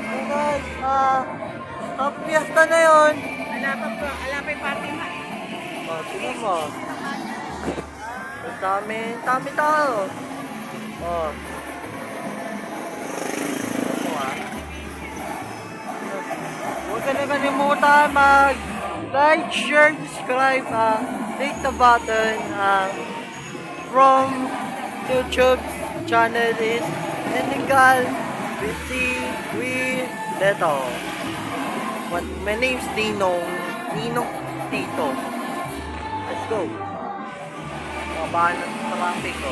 So guys, ang piyesta na yun. Alapay party ha. Oh, tingnan mo. Ang dami tao. Oh. Ano huwag ka na kalimutan mag-like, share, subscribe, hit the button, from YouTube channel is Senegal with Leto. My name's Ninong Tito. Let's go. Kabahan na sa traffic ko.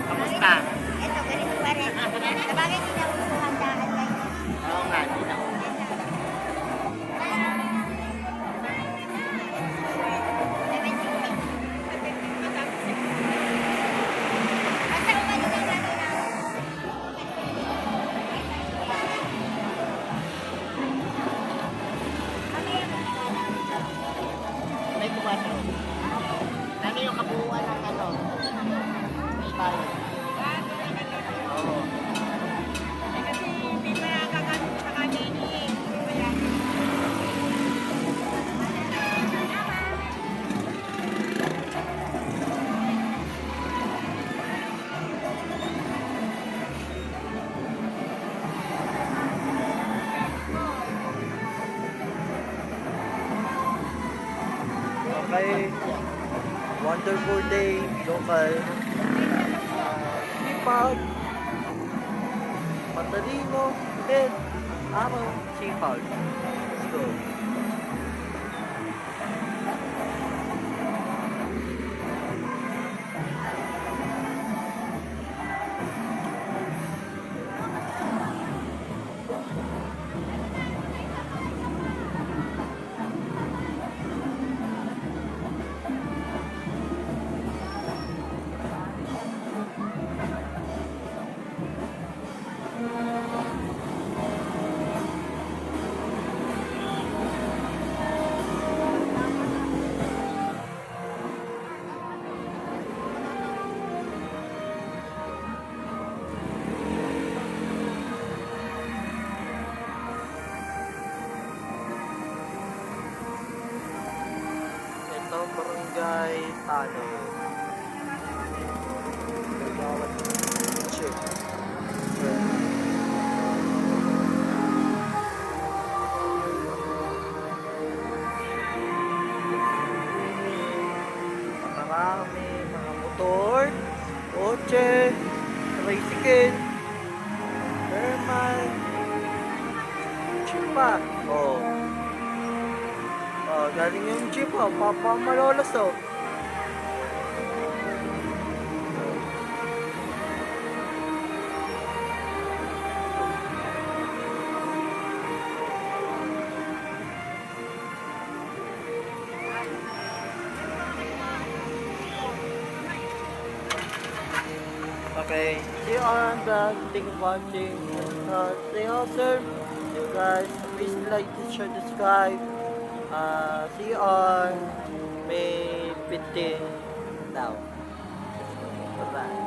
Kamusta? Ito, ganito pa rin. Sabagay, hindi na uso handaan ngayon. Oo nga, di na. Basta umano na natin na. May kumato. Ano yung kabuuan ng ano? May bayo. Oo. Kasi hindi pa nakakaano sa kanini eh. Kaya Okay. Wonderful day, local. Sipag. Matalino. And araw, sipag. Let's go. Ito, barangay Tano. Bawat chip. Marami, mga motor, kotse, tricycle, thermal, chip pa. Oh. Oh, galing yung jeep, oh. Papa malolos, oh. Okay, see you on the thing watching. Stay awesome. You guys, please like, share, subscribe. See you on May 15 now. Bye-bye.